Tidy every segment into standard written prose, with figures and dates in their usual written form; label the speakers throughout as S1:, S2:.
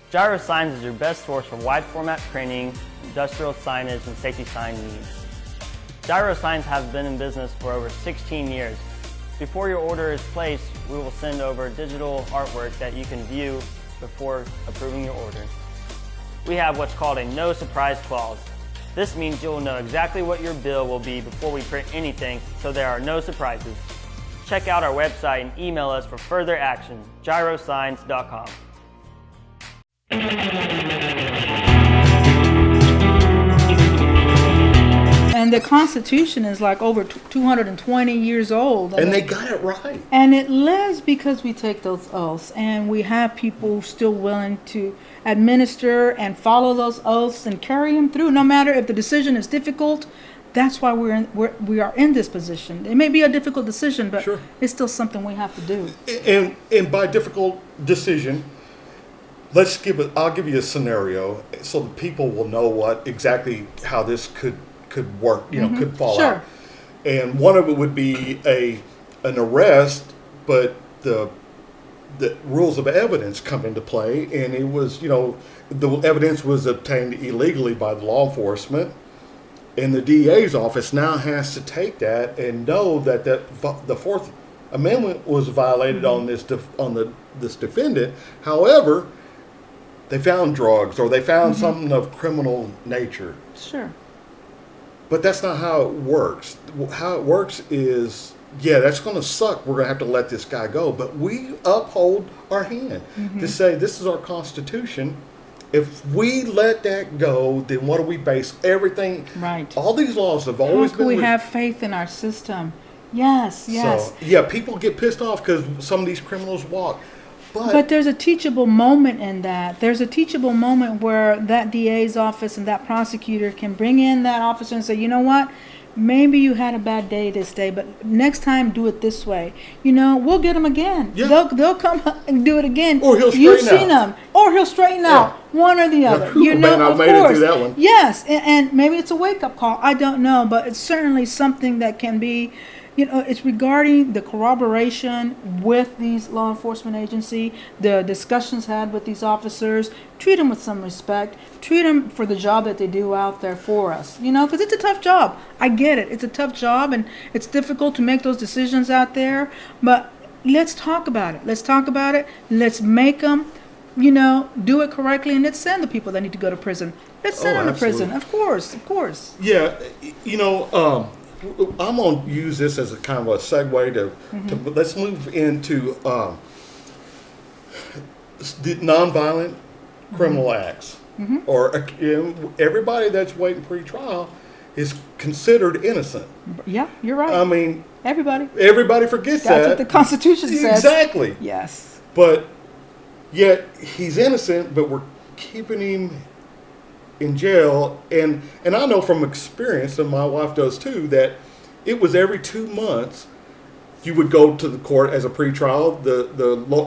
S1: Gyro Signs is your best source for wide format printing, industrial signage, and safety sign needs. Gyro Signs has been in business for over 16 years. Before your order is placed, we will send over digital artwork that you can view before approving your order. We have what's called a no surprise clause. This means you'll know exactly what your bill will be before we print anything, so there are no surprises. Check out our website and email us for further action, gyrosigns.com.
S2: And the Constitution is like over 220 years old.
S3: And they got it right.
S2: And it lives because we take those oaths, and we have people still willing to administer and follow those oaths and carry them through, no matter if the decision is difficult. That's why we are in this position. It may be a difficult decision, but
S3: Sure.
S2: It's still something we have to do.
S3: And by difficult decision, I'll give you a scenario so that people will know exactly how this could work, could fall
S2: Sure.
S3: out. And one of it would be an arrest, but the rules of evidence come into play, and it was, the evidence was obtained illegally by the law enforcement, and the DA's office now has to take that and know that the Fourth Amendment was violated on this defendant. However, they found drugs or they found something of criminal nature.
S2: Sure.
S3: But that's not how it works. How it works is, that's going to suck. We're going to have to let this guy go. But we uphold our hand to say this is our Constitution. If we let that go, then what do we base everything?
S2: Right.
S3: All these laws have always
S2: How
S3: been.
S2: can we have faith in our system? Yes.
S3: So, people get pissed off because some of these criminals walk.
S2: But there's a teachable moment in that. There's a teachable moment where that DA's office and that prosecutor can bring in that officer and say, you know what? Maybe you had a bad day this day, but next time do it this way. We'll get them again.
S3: Yeah.
S2: They'll come and do it again.
S3: Or he'll straighten
S2: You've seen
S3: out.
S2: them. Or he'll straighten out. One or the other.
S3: Man, I
S2: of
S3: made it
S2: course.
S3: through that one.
S2: Yes, and maybe it's a wake-up call. I don't know, but it's certainly something that can be, it's regarding the corroboration with these law enforcement agency, the discussions had with these officers. Treat them with some respect. Treat them for the job that they do out there for us. Because it's a tough job. I get it. It's a tough job, and it's difficult to make those decisions out there. But let's talk about it. Let's make them, do it correctly, and let's send the people that need to go to prison. Let's send them to prison. Of course.
S3: Yeah, I'm going to use this as a kind of a segue to let's move into the nonviolent criminal acts. Or everybody that's waiting pre-trial is considered innocent.
S2: Yeah, you're right.
S3: I mean,
S2: everybody
S3: forgets
S2: That's
S3: that.
S2: what the Constitution says.
S3: Exactly.
S2: Yes.
S3: But yet he's innocent, but we're keeping him in jail, and I know from experience, and my wife does too, that it was every 2 months you would go to the court as a pretrial.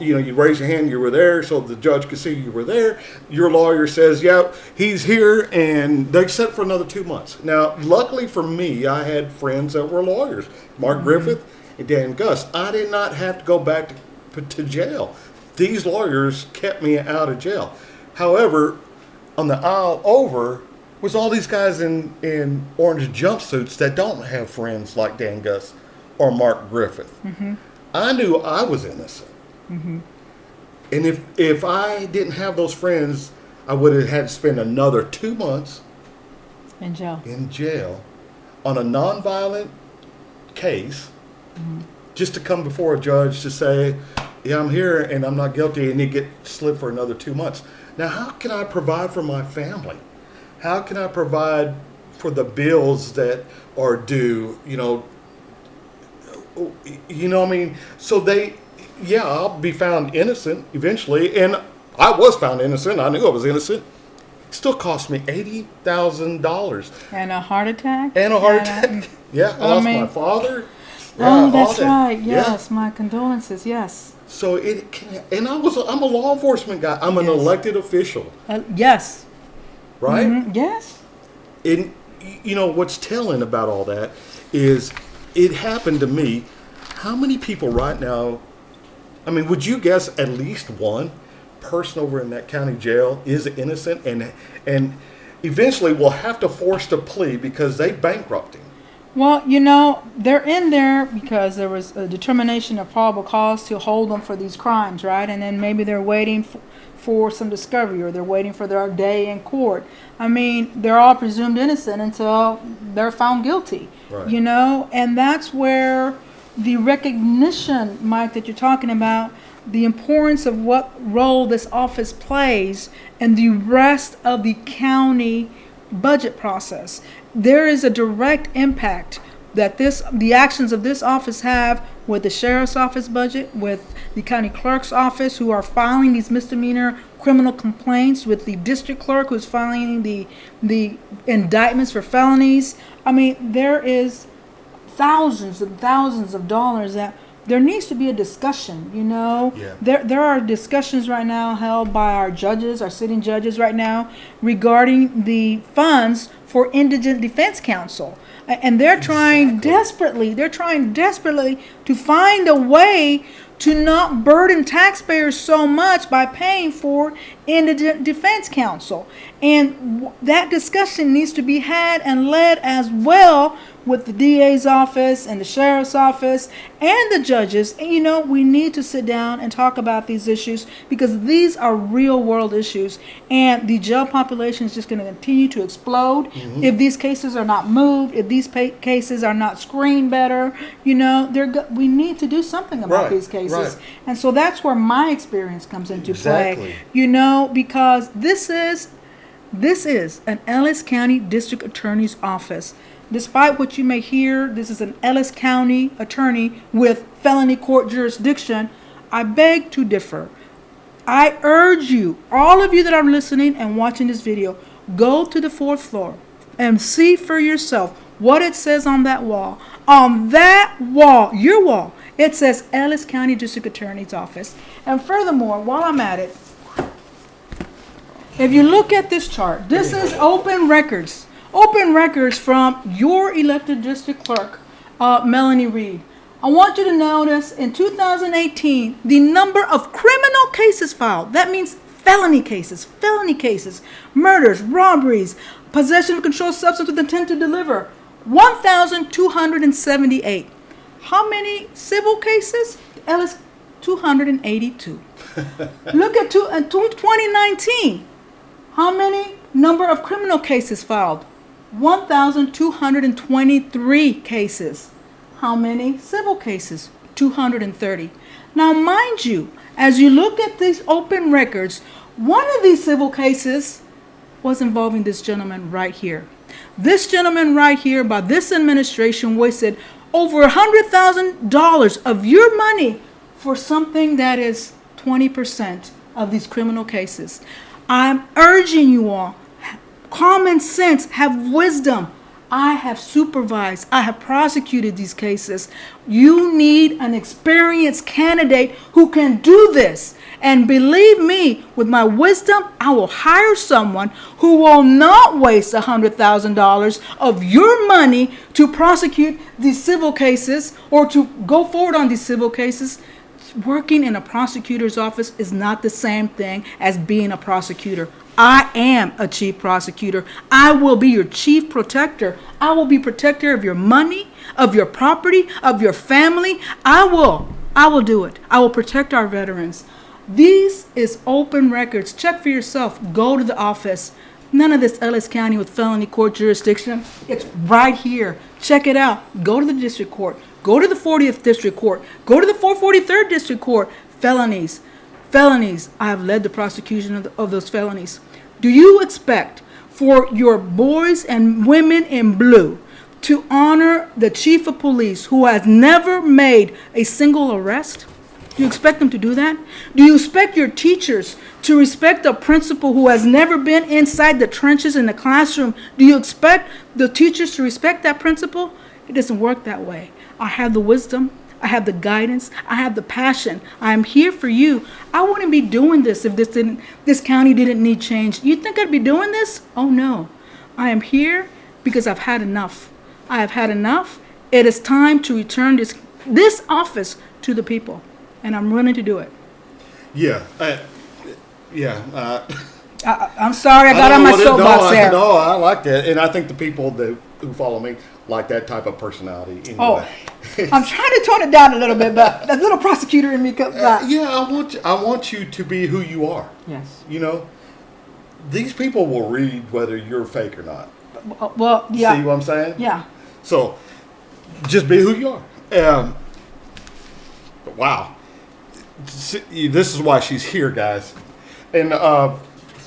S3: You raise your hand, you were there, so the judge could see you were there. Your lawyer says, "Yeah, he's here," and they set for another 2 months. Now, luckily for me, I had friends that were lawyers, Mark Griffith and Dan Gus. I did not have to go back to jail. These lawyers kept me out of jail. However, on the aisle over was all these guys in orange jumpsuits that don't have friends like Dan Gus or Mark Griffith. I knew I was innocent. And if I didn't have those friends, I would have had to spend another 2 months
S2: in jail
S3: on a nonviolent case just to come before a judge to say, yeah, I'm here and I'm not guilty, and you get slipped for another 2 months. Now, how can I provide for my family? How can I provide for the bills that are due? What I mean? So I'll be found innocent eventually, and I was found innocent. I knew I was innocent. It still cost me $80,000.
S2: And a heart attack?
S3: Yeah, I lost my father. Yeah,
S2: that's right. Yes, my condolences. Yes.
S3: So and I'm a law enforcement guy. I'm an elected official.
S2: Yes.
S3: Right?
S2: Yes.
S3: And what's telling about all that is it happened to me. How many people right now, I mean, would you guess at least one person over in that county jail is innocent and eventually will have to force the plea because they bankrupt him.
S2: Well, they're in there because there was a determination of probable cause to hold them for these crimes, right? And then maybe they're waiting for some discovery, or they're waiting for their day in court. I mean, they're all presumed innocent until they're found guilty,
S3: right.
S2: And that's where the recognition, Mike, that you're talking about, the importance of what role this office plays and the rest of the county budget process. There is a direct impact that the actions of this office have with the sheriff's office budget, with the county clerk's office, who are filing these misdemeanor criminal complaints, with the district clerk who's filing the indictments for felonies. I mean, there is thousands and thousands of dollars that there needs to be a discussion,
S3: Yeah.
S2: There are discussions right now held by our judges, our sitting judges right now, regarding the funds for indigent defense counsel. And they're trying desperately to find a way to not burden taxpayers so much by paying for indigent defense counsel. And that discussion needs to be had and led as well with the DA's office and the sheriff's office and the judges. And we need to sit down and talk about these issues because these are real world issues, and the jail population is just going to continue to explode if these cases are not moved, if these cases are not screened better. We need to do something about these cases.
S3: Right.
S2: And so that's where my experience comes into
S3: Exactly.
S2: play, because this is an Ellis County District Attorney's office. Despite what you may hear, this is an Ellis County attorney with felony court jurisdiction. I beg to differ. I urge you, all of you that are listening and watching this video, go to the 4th floor and see for yourself what it says on that wall. On that wall, your wall, it says Ellis County District Attorney's Office. And furthermore, while I'm at it, if you look at this chart, this is open records. Open records from your elected district clerk, Melanie Reed. I want you to notice in 2018, the number of criminal cases filed. That means felony cases, murders, robberies, possession of controlled substance with intent to deliver, 1,278. How many civil cases? Ellis, 282. Look at 2019. How many number of criminal cases filed? 1,223 cases. How many civil cases? 230. Now, mind you, as you look at these open records, one of these civil cases was involving this gentleman right here. This gentleman right here, by this administration, wasted over $100,000 of your money for something that is 20% of these criminal cases. I'm urging you all, common sense, have wisdom. I have supervised, I have prosecuted these cases. You need an experienced candidate who can do this. And believe me, with my wisdom, I will hire someone who will not waste $100,000 of your money to prosecute these civil cases or to go forward on these civil cases. Working in a prosecutor's office is not the same thing as being a prosecutor. I am a chief prosecutor. I will be your chief protector. I will be protector of your money, of your property, of your family. I will do it. I will protect our veterans. These is open records. Check for yourself. Go to the office. None of this Ellis County with felony court jurisdiction. It's right here. Check it out. Go to the district court. Go to the 40th district court. Go to the 443rd district court. Felonies. I have led the prosecution of those felonies. Do you expect for your boys and women in blue to honor the chief of police who has never made a single arrest? Do you expect them to do that? Do you expect your teachers to respect a principal who has never been inside the trenches in the classroom? Do you expect the teachers to respect that principal? It doesn't work that way. I have the wisdom. I have the guidance. I have the passion. I am here for you. I wouldn't be doing this if this county didn't need change. You think I'd be doing this? Oh no. I am here because I've had enough. I have had enough. It is time to return this office to the people, and I'm willing to do it.
S3: Yeah, Yeah.
S2: I'm sorry, I got on my soapbox there.
S3: No, I like that, and I think the people who follow me like that type of personality. Anyway.
S2: Oh, I'm trying to tone it down a little bit, but that little prosecutor in me comes out.
S3: Yeah, I want you to be who you are.
S2: Yes.
S3: You know, these people will read whether you're fake or not.
S2: Well, yeah.
S3: See what I'm saying?
S2: Yeah.
S3: So, just be who you are. Wow. This is why she's here, guys. And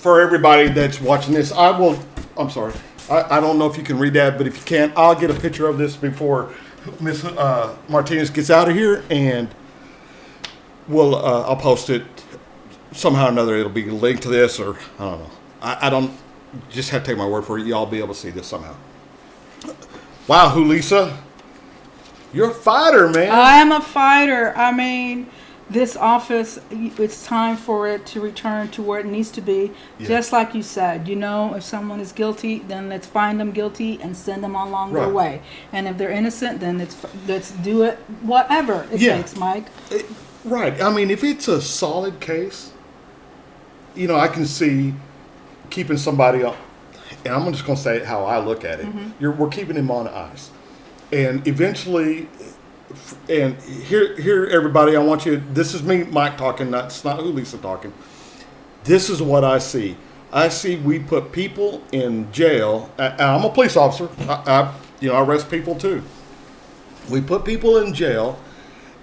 S3: for everybody that's watching this, I'm sorry. I don't know if you can read that, but if you can, I'll get a picture of this before Miss Martinez gets out of here, and I'll post it somehow or another. It'll be linked to this, or I don't know. I don't just have to take my word for it. Y'all be able to see this somehow. Wow, Julissa, you're a fighter, man.
S2: I am a fighter. I mean, this office, it's time for it to return to where it needs to be. Yeah. Just like you said, if someone is guilty, then let's find them guilty and send them along their way. And if they're innocent, then let's do it, whatever it takes, Mike.
S3: Right. I mean, if it's a solid case, I can see keeping somebody up. And I'm just going to say how I look at it. Mm-hmm. We're keeping him on ice. And eventually... And here, everybody, I want you. This is me, Mike, talking. It's not Julissa talking. This is what I see. I see we put people in jail. I'm a police officer. I arrest people too. We put people in jail,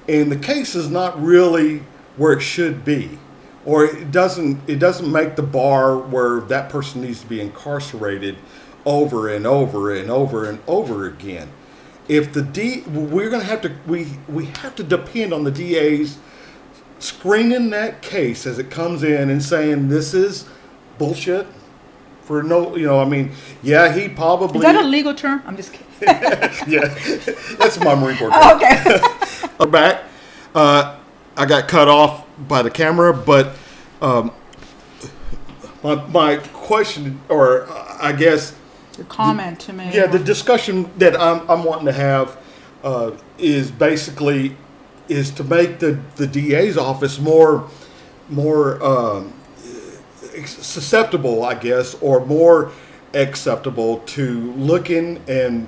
S3: and the case is not really where it should be, or it doesn't make the bar where that person needs to be incarcerated over and over and over and over again. If we're going to have to, we have to depend on the DAs screening that case as it comes in and saying this is bullshit for he probably...
S2: Is that a legal term? I'm just kidding.
S3: Yeah, that's my Marine Corps term.
S2: Oh, okay.
S3: I'm back. I got cut off by the camera, but my question, or I guess...
S2: Your comment to me.
S3: Yeah, the discussion that I'm wanting to have is basically to make the DA's office more susceptible, I guess, or more acceptable to looking and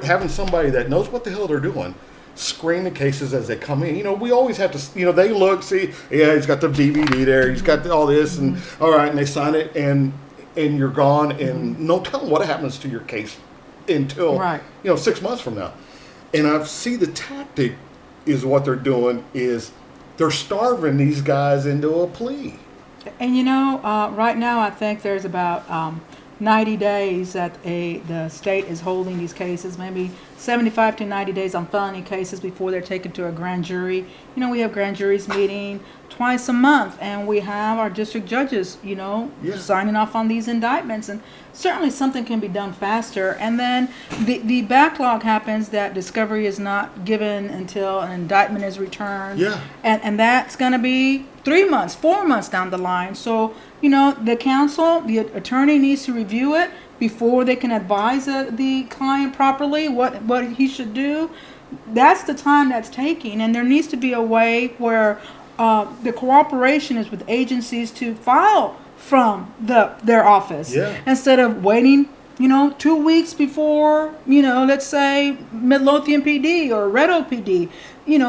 S3: having somebody that knows what the hell they're doing screen the cases as they come in. We always have to, they look, see, yeah, he's got the DVD there, he's got all this, and all right, and they sign it, and you're gone, and no telling what happens to your case until 6 months from now. And I see the tactic is what they're doing is they're starving these guys into a plea.
S2: And right now I think there's about 90 days that the state is holding these cases, maybe 75 to 90 days on felony cases before they're taken to a grand jury. We have grand juries meeting twice a month, and we have our district judges, signing off on these indictments, and certainly something can be done faster. And then the backlog happens that discovery is not given until an indictment is returned.
S3: Yeah.
S2: And that's going to be 3 months, 4 months down the line. So, the counsel, the attorney needs to review it before they can advise the client properly what he should do. That's the time that's taking, and there needs to be a way where the cooperation is with agencies to file from their office instead of waiting 2 weeks before, let's say Midlothian PD or Red Oak PD,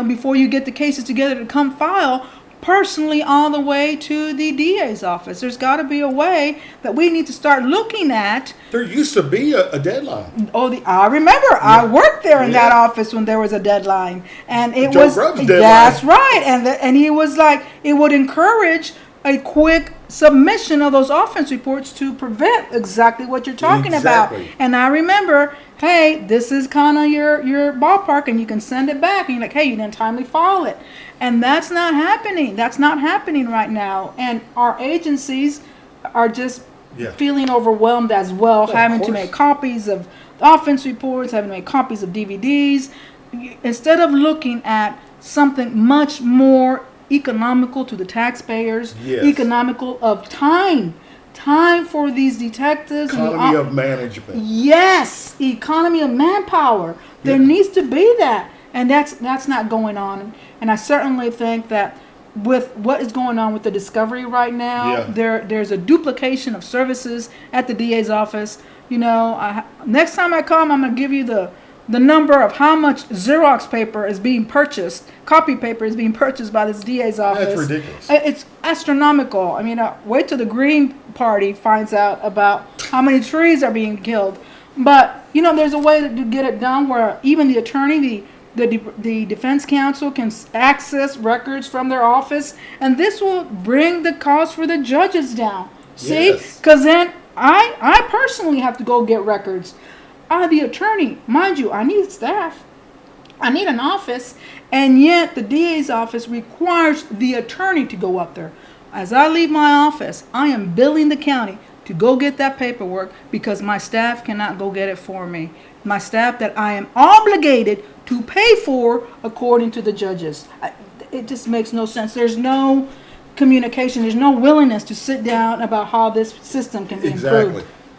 S2: before you get the cases together to come file personally all the way to the DA's office. There's got to be a way that we need to start looking at.
S3: There used to be a deadline.
S2: I remember. Yeah. I worked there in that office when there was a deadline, and it
S3: Joe
S2: was
S3: Grubb's deadline.
S2: That's right, and he was like, it would encourage a quick submission of those offense reports to prevent exactly what you're talking about. And I remember, hey, this is kind of your ballpark, and you can send it back, and you're like, hey, you didn't timely file it. And that's not happening. That's not happening right now. And our agencies are just feeling overwhelmed as well, having to make copies of offense reports, having to make copies of DVDs, instead of looking at something much more economical to the taxpayers, economical of time for these detectives.
S3: Economy of management.
S2: Yes, economy of manpower. There needs to be that. And that's not going on. And I certainly think that with what is going on with the discovery right now,
S3: Yeah.
S2: there's a duplication of services at the DA's office. You know, next time I come, I'm going to give you the number of how much Xerox paper is being purchased, copy paper is being purchased by this DA's office.
S3: That's ridiculous.
S2: It's astronomical. I mean, wait till the Green Party finds out about how many trees are being killed. But, you know, there's a way to get it done where even the attorney, the defense counsel can access records from their office, and this will bring the cost for the judges down. See?
S3: Yes.
S2: Because then I personally have to go get records. The attorney, mind you, I need staff. I need an office, and yet the DA's office requires the attorney to go up there. As I leave my office, I am billing the county to go get that paperwork because my staff cannot go get it for me. My staff that I am obligated to pay for according to the judges. It just makes no sense. There's no communication. There's no willingness to sit down about how this system can be improved.
S3: Exactly.